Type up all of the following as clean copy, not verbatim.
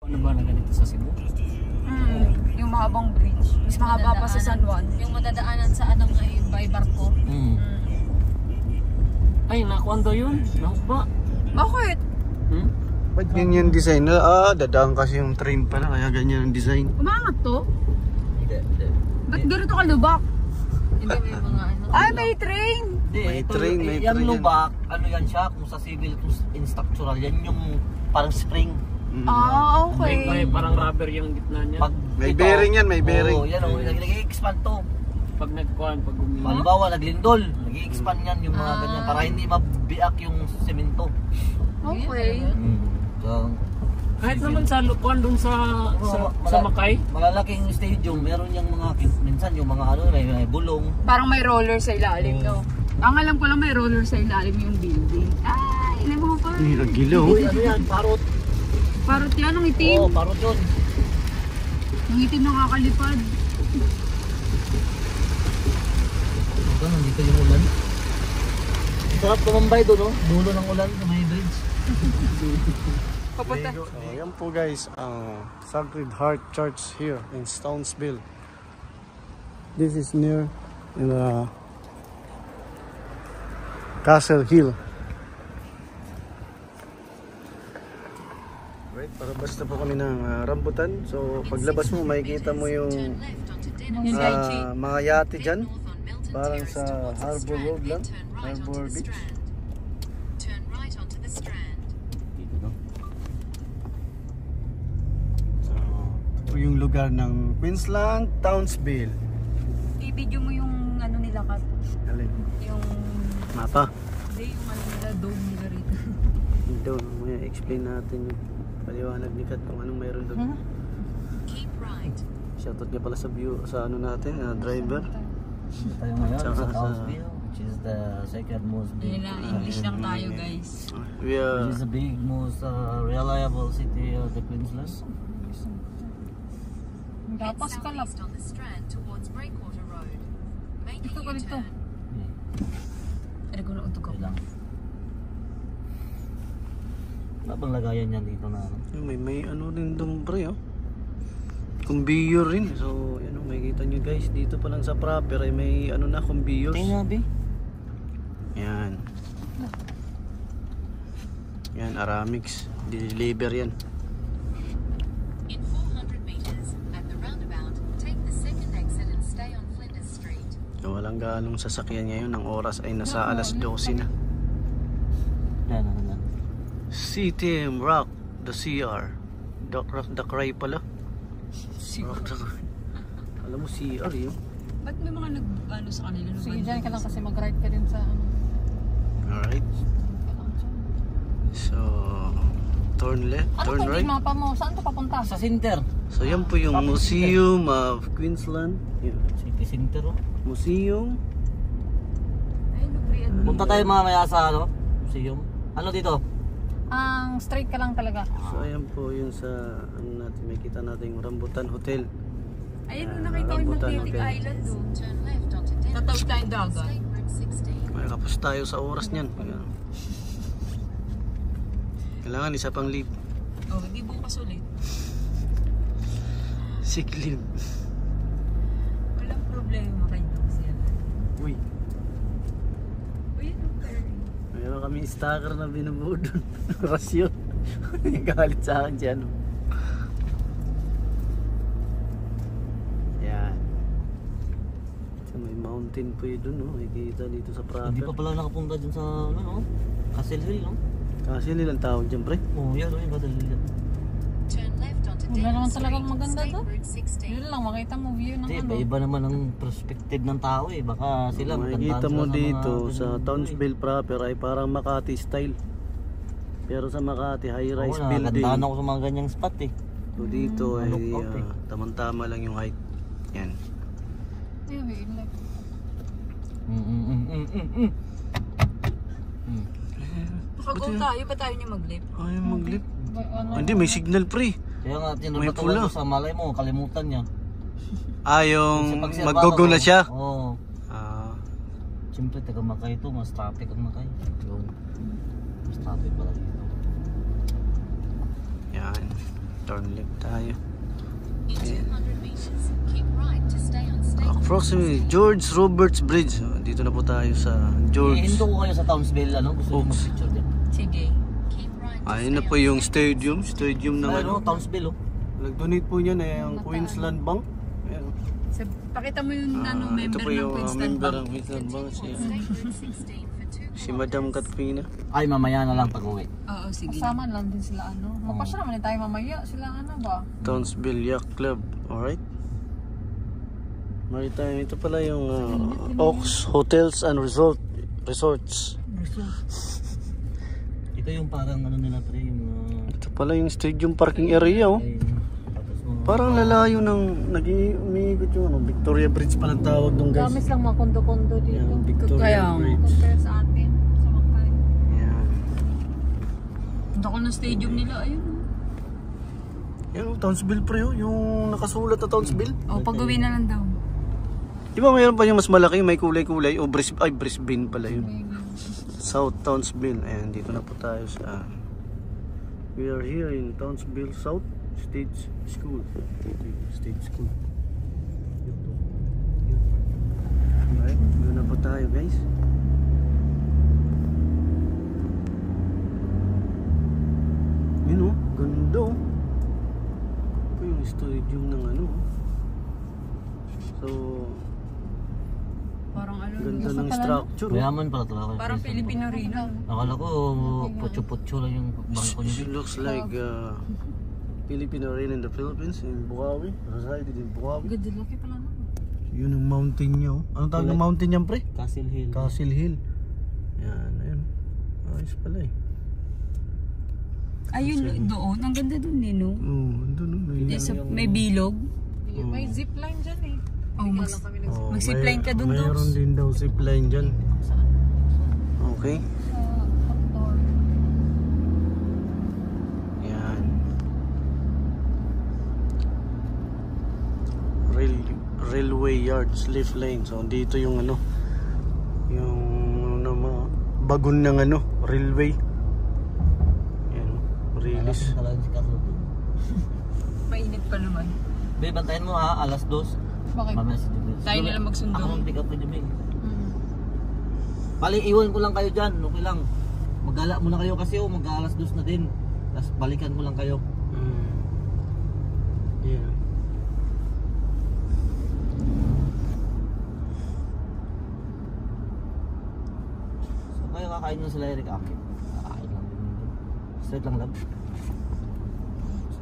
Ano ba na ganito sa Cebu? Yung mahabang bridge. Mas mahaba pa sa San Juan. Yung madadaanan sa anong by barko. Ay, nakuan daw yun. Nakukba. Bakit? Ba't ganyan design? Dadaan kasi yung train pala, kaya ganyan ang design. Umangat to? Hindi. Ba't ganito ka lubak? Hindi may mga ano. Ay, may train! May train, may yan train. lubak, ano yan siya, kung sa civil, kung in structural, yan yung parang spring. Okay. May parang rubber yung gitna niya. Pag May bearing yan, may bearing. Oo, yan o, nag-i-expand to. Pag nagkuhan, pag gumiwa. Halimbawa, naglindol, nag-i-expand yan yung mga ganyan, para hindi mabiak yung semento. Okay. So, kahit naman sa lukuan dun sa Makay. Malalaking stadium, meron yung mga, minsan yung mga ano, may bulong. Parang may roller sa ilalim, no? Ang alam ko lang may roller sa ilalim yung building. Ay, ilan mo pa? Nagilaw. Uy, ano yan, parot. Parot yan, ang itim. Oo, parot yun. Ang itim nakakalipad. Hanggang nandito yung ulan. Sarap tumambay doon, no? Dulo ng ulan sa may bridge. Papunta. So, yan po guys, ang Sacred Heart Church here in Stonesville. This is near in Castle Hill. Right, para basta po kami ng rambutan. So paglabas mo, makikita mo yung mga yate dyan. Parang sa Harbor Road lang, Harbor Beach. So, ito yung lugar ng Queensland, Townsville. I-video mo yung ano nila kat. Alin? Yung Mapa. hindi, yung ano nila, dome nila rito. Ito, may explain natin yung paliwanag ni Kat kung anong mayroon doon. Keep right. Shoutout niya pala sa view, sa ano natin, driver. Tayo ngayon Tsaka sa sa- Townsville, which is the second most big. English lang tayo, guys. We Which is the big most reliable city of the Queensland. Tapos ka lang. Southeast on the Strand towards Breakwater Road. Make a Ito ka dito. U-turn. Ano ko na untog Okay ako. lang. Wala bang lagayan yan dito na ano? may ano rin doon pre, oh. Conveyor rin. So, ano, makikita nyo guys, dito pa lang sa proper ay may ano na, conveyors. Tingnan bi. Yan. Yan, Aramix. Deliver yan. In 400 meters, at the roundabout, take the second exit and stay on Flinders Street. So, walang ganong sasakyan ngayon. Ang oras ay nasa alas 12 na. Yan. CTM Rock, the CR. Rock the Cry pala. Rock the Cry. Alam mo CR yun. Ba't may mga nag-ano sa kanila? Sige, dyan ka lang kasi mag-ride ka din sa ano. Alright. So, turn left, Ano turn kung right. yung mapa mo? Saan to papunta? Sa center. So, yan po yung Museum of Queensland. Yan. City center oh. Museum. Ay, lubrian. Punta tayo mamaya sa ano? Museum. Ano dito? Ang straight ka lang talaga. So, ayan po yung sa, ano natin, may kita natin yung Rambutan Hotel. Ayun, nung nakita ko yung Rambutan Magnetic Hotel. Island doon. Turn left onto Tatawid Dennis tayong dagat. State Route 16. May kapos tayo sa oras niyan. Ayan. Kailangan isa pang leave. Oh, hindi bukas ulit. Sick leave. Walang problema kayo doon siya. Uy, Uy, ano Perry? mayroon kami stalker na binubuo doon. Rasyon. Galit sa akin siya, no? Yan. So, may mountain po yun doon, no? Makikita dito sa Hindi pa Prater. pala nakapunta dyan sa ano no? Castle Hill no? Kasi nilang tawag dyan, pre. Oh, yan oh, yung Castle Hill. Turn left onto Wala naman Dennis talagang Street, maganda State to. Route 16. Yun lang, makita mo view ng Hindi, ano. iba naman ang perspective ng tao eh. Baka sila Makikita mo sila dito mga sa ganun Townsville proper ay parang Makati style. Pero sa Makati, high-rise Oo, building. nakagandaan ako sa mga ganyang spot eh. So dito ay malupot eh. tamang-tama lang yung height. Yan. Ayun, may inlet. Nakago tayo, ba tayo niya mag-lift? Ay, mag-lip. Ano? Hindi, may signal pre. Kaya nga, May tinutulad pula. ko sa malay mo, kalimutan niya. Yung Kasi mag-go na siya. Oo. Ah, Siyempre, taga Makay ito, mas traffic ang Makay. Yun. Mas traffic pala dito. yan. Turn left tayo. In 200 meters, keep right to stay on State. Approximately George Roberts Bridge. Dito na po tayo sa George. Ihindo ko kayo sa Townsville, ano? Gusto nyo Oops. mag-picture dyan. Sige. Keep right to Ayun na stay po on yung State. stadium ng Ano, ano. Townsville, oh. Nag-donate po niyan ang Queensland Bank. Ayan. Pakita mo yung Ito member po ng yung Queensland member Bank. ng Queensland Bank. State Route 16 for 2 Si Madam Katrina. Ay, mamaya na lang pag-uwi. Oo, sige. Kasama lang din sila ano. Magpasya naman tayo mamaya. Sila ano ba? Townsville Yacht Club. Alright. Maritime. Ito pala yung Oaks Hotels and Resorts. Ito yung parang ano nila, pre, yung... Ito pala yung stadium parking area, oh. Tapos mga... Parang lalayo ng umiikot yung ano, Victoria Bridge palang tawag nung guys. Gamis lang mga kondo-kondo dito. Yan, Victoria Kaya, Bridge. Compare sa atin. Sa Makay. Yan. Punta ko ng stadium nila. Ayun. Yan, oh, Townsville pre, oh. Yung nakasulat na Townsville. O, pag-uwi na lang daw. Di ba mayroon pa yung mas malaki, may kulay-kulay? O Brisbane pala yun. South Townsville. Ayan, dito na po tayo sa... We are here in Townsville South State School. State School. Alright, dito na po tayo guys. Yun oh, ganda oh. Ito yung stadium ng ano. So, Parang ano. ganda ng structure. Mayaman pala talaga. Parang Filipino rin. Akala ko, putyo-putyo lang yung bangko niyo. It looks like Filipino rin in the Philippines, in Bukawi. Resided in Bukawi. Ganda, laki pala na. Yun ang mountain niya oh. Anong tawag ng mountain niyan pre? Castle Hill. Castle Hill. Yan, ayun. Ayos pala eh. Ayun, doon. Ang ganda doon eh, no? Oo, andun oh. May bilog. May zipline dyan eh. Oh, Bigla lang kami Oh, Mag-zipline ka dun, mayroon Dogs. din daw zipline dyan. Okay. sa outdoor. Yan. Railway yards, lift lane. So dito yung ano, yung bagon ng ano, railway. Yan, release. Mainit pa naman. Be, bantayan mo ha, alas 2. Bakit? Mamaya si Jubel. Tayo na lang magsundo. Ako mag-pick up kay Jubel. Bali, iwan ko lang kayo dyan. Okay lang. Mag-ala muna kayo kasi mag-alas 2 na din. Tapos balikan ko lang kayo. Yeah. So kayo kakain nyo sila Eric Akit. Kakain lang din. Straight lang lang.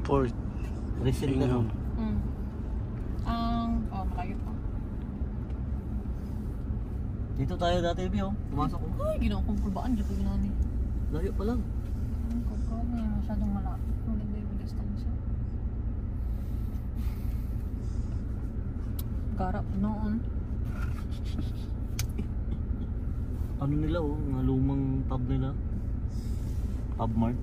Port. Receipt ka no? Malayo pa. Dito tayo dati, Bio. Pumasok ko. Ay, ginawa kong kulbaan. Diyan ko ginani. Layo pa lang. Kulbaan niya. Masyadong malapit. Maganda yung distansya. Garap noon. Ano nila oh, mga lumang pub nila. Pub Mart.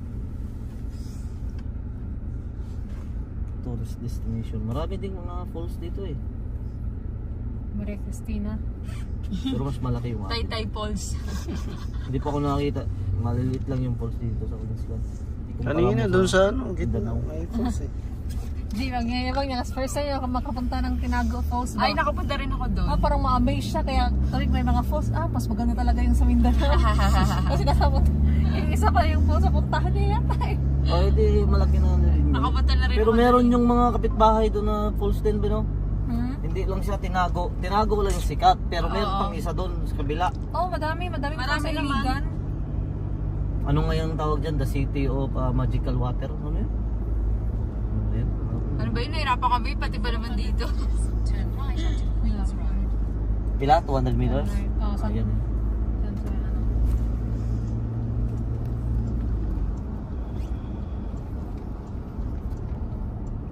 Tourist destination. Marami ding mga falls dito eh. Maria Cristina. Pero mas malaki yung akin. Tay-tay Falls. Hindi pa ako nakakita. Maliliit lang yung falls dito sa Queensland. Kanina doon sa ano, gitna ng may falls eh. Di, magyayabang niya. Last first time makapunta ng Tinago Falls ba? Ay, nakapunta rin ako doon. Parang ma-amaze siya. Kaya tuwing may mga falls, mas maganda talaga yung sa Mindanao. Kasi nasabot. Yung isa pa yung falls sa puntahan niya yata eh. Oh, edi malaki na rin yun. Nakapunta na rin Pero ako meron doon. yung mga kapitbahay doon na falls din, Bino. Hindi lang siya Tinago. Tinago lang yung sikat. Pero meron pang isa doon sa kabila. Madami Marami falls sa naman. Iligan. Ano nga yung tawag dyan? The City of Magical Water? Ano yun? Ano yun? Ano ba yun? Nahirapan kami. Pati ba naman dito? Turn right onto Queens Road. Pila? 200 meters? Saan? Ayan. Saan sa ano?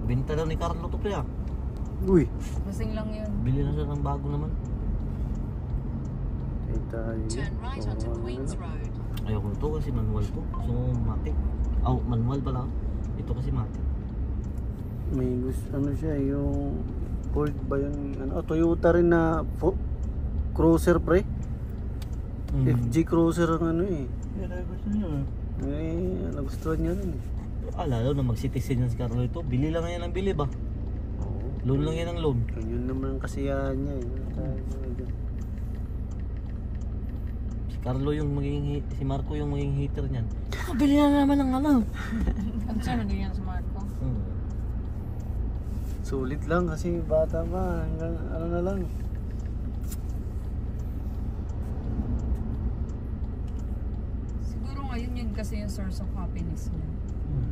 Binta daw ni Carlo to pre ah. Uy. Masing lang yun. Bili na siya ng bago naman. Turn right onto Queens Road. Ayoko nito kasi manual to. So matic. Manual pala. Ito kasi matic. May gusto, ano siya, yung Ford ba yun? Ano, Toyota rin na cruiser pre. FG cruiser ang ano eh. Yan ay gusto niya. Nagustuhan niya rin eh. Lalo na mag-citizen yan si Carlo ito. Bili lang yan ng bili ba? Oo. Loan lang yan ng loan. Yun naman ang kasiyahan niya eh. Si Carlo yung si Marco yung maging hater niyan. Bili na naman ng ano. Concern na ganyan sa Marco. Sulit lang kasi bata pa. Hanggang ano na lang. Siguro ngayon yun kasi yung source of happiness niya.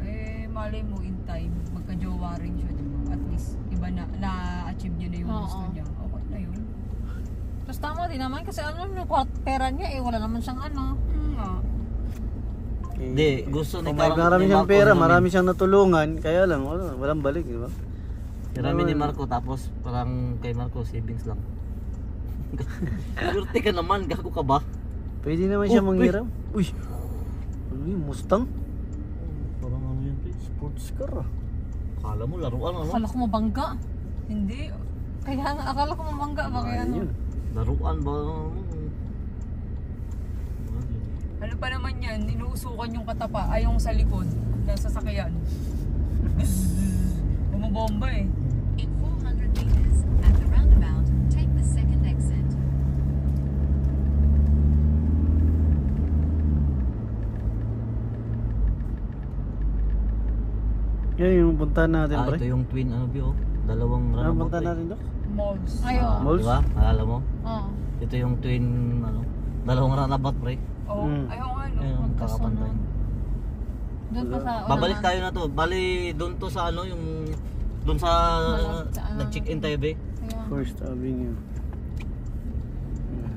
Eh, malay mo in time, magka-jowa rin siya, diba? At least, iba na-achieve niya na yung gusto niya. Okay na yun. Tapos tama din naman kasi ano yung pera niya eh, wala naman siyang ano. Nga. Hindi, gusto ni Kung may Carlo. marami ni siyang Marco, pera, hiramin. marami siyang natulungan. Kaya lang, walang balik, di ba? Hiramin ni Marco tapos parang kay Marco savings lang. Swerte ka naman, gago ka ba? Pwede naman siya Oh, manghiram. Uy! Ano yun? Mustang? Parang ano yan, Sports car ah. Akala mo laruan ano? Akala ko mabangga. Hindi. Kaya nga, akala ko mabangga ba kaya ano. Yun. Laruan ba? Ano pa naman yan, inuusukan yung katapa, ay yung sa likod, na sasakyan. Bumabomba eh. In 400 meters, at the roundabout, take the second exit. Yan yung puntahan natin, pre. Ito yung twin ano bio, dalawang Ano roundabout. puntahan natin, Dok? Malls. Ayun. Malls? Diba? Alala mo? Oo. Ito yung twin ano, dalawang roundabout, pre. Oh, Mm. ayaw nga no. Ayun, kakapantay. Doon pa sa Babalik unahan. tayo na to. Bali doon to sa ano yung doon sa nag-check-in tayo be. Kaya, First Avenue.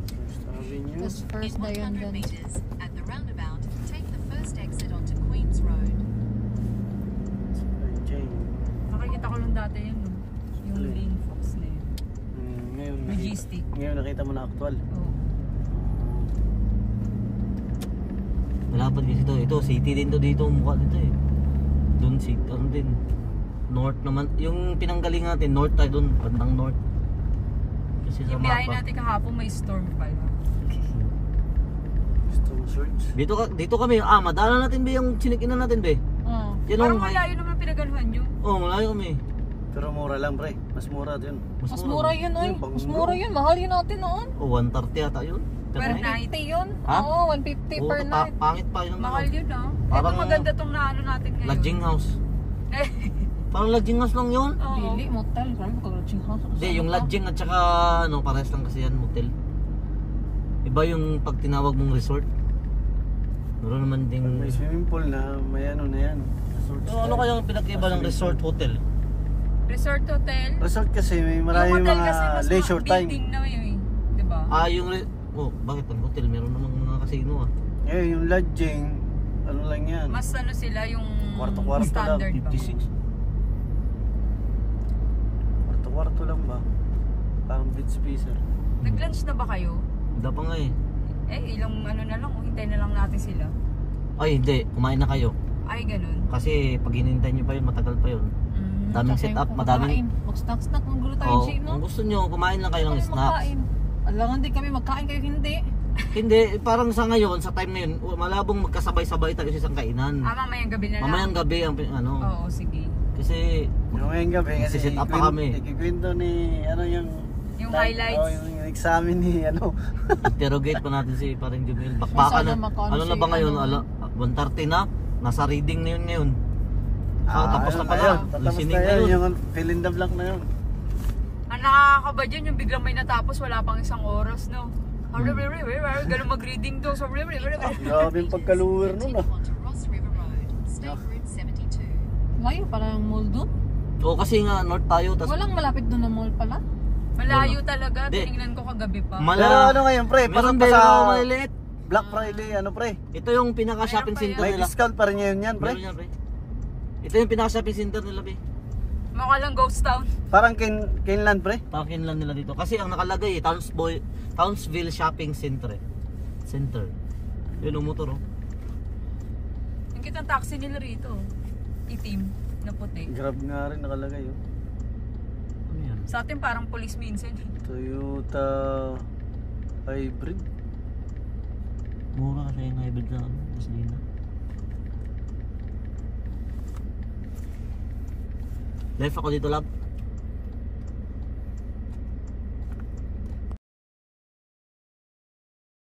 First Avenue. tas first In na yun 100 dun. meters, at the roundabout, take the first exit onto Queens Road. Nakikita ko lang dati yun, no? Yung Alin? Lane Fox na yun. Ngayon, Majestic. ngayon nakita mo na actual. Oh. Malapad kasi to. Ito city din to dito mukha dito eh. Doon city ano din. North naman. Yung pinanggaling natin north tayo doon, bandang north. Kasi sa Yung biyahe mapa. natin kahapon may storm pala. Gusto mo search? Dito kami. Madala natin be yung chinikinan natin be. Oo. Yan Parang ang malayo naman pinagaluhan nyo. malayo kami. Pero mura lang, pre. Mas mura din. Mas mura yun, oy. Yung Mas banglo. mura yun. Mahal yun natin noon. 130 yata yun. Per night. night. 150 yun. Ha? Oo, 150 per night. Pangit pa yun. Mahal yun ah. Parang- Ito maganda tong naano natin ngayon. Lodging house. Parang lodging house lang yun. Oo. Dili, motel. Parang magka-lodging house. Hindi, yung lodging at saka ano, parehas lang kasi yan, motel. Iba yung pag tinawag mong resort. Meron naman ding... May swimming pool na, may ano na yan. Resort. So, ano kaya ang pinagkaiba ng resort hotel? Resort hotel. Resort kasi may Yung maraming hotel mga kasi mas leisure time. building na yun eh. Diba? Bakit ang hotel? Meron namang mga casino ah. Eh, yung lodging, ano lang yan. Mas ano sila yung Kwarto-kwarto lang, standard ba? 56. Kwarto-kwarto lang ba? Parang beach spacer. Nag-lunch na ba kayo? Hindi pa nga eh. Ilang ano na lang, hintay na lang natin sila. Ay hindi, kumain na kayo. Ay, ganun. Kasi pag hinintay nyo pa yun, matagal pa yun. Daming setup, madaming... Mag-snack-snack, magulo tayo, Oh, G, no? kung gusto nyo, kumain lang kayo ng Kami snacks. magkain. Alangan din kami magkain kayo, hindi. Hindi, parang sa ngayon, sa time na yun, malabong magkasabay-sabay tayo sa isang kainan. Mamayang gabi na lang. Mamayang gabi ang ano. Oo, sige. Kasi Yung ngayong gabi kasi Nagsisit up pa kami. ikikwento ni, ano yung... Yung highlights. Oh, yung examen ni, ano. interrogate pa natin si parang Jumil. Bakbaka na. Sana makon Ano na si, ba ngayon? ano? 1:30 na. Nasa reading na yun ngayon. Tapos na ayun, pala. ayun, Tapos Listening na na yun, yun. yung fill in the blank na yun. Ang nakakaba dyan, yung biglang may natapos, wala pang isang oras, no? Ganun mag-reading to. So, Grabe yung pagkaluwer nun ah. Onto Ross River Road, State Route 72. Layo pala yung mall doon. Oo, kasi nga north tayo. Tas Walang malapit doon na mall pala. malayo talaga. Di. Tinignan ko kagabi pa. Pero ano ngayon, pre? Meron Pasok pa pero sa maliliit. Black Friday, ano, pre? Ito yung pinaka-shopping Meron pa center May nila. discount pa rin ngayon yan, pre. Meron yan, pre. Ito yung pinaka-shopping center nila, pre. Mukha lang ghost town. Parang Kinland, pre. Parkin lang nila dito. Kasi ang nakalagay, Townsville Shopping Center. Center. Yun ang motor, oh. Yung kitang taxi nila rito. Itim na puti. Grab nga rin nakalagay, oh. Ano yan? Sa atin parang police minsan. Toyota Hybrid. Mura kasi yung hybrid na gasolina. Left ako dito, lab.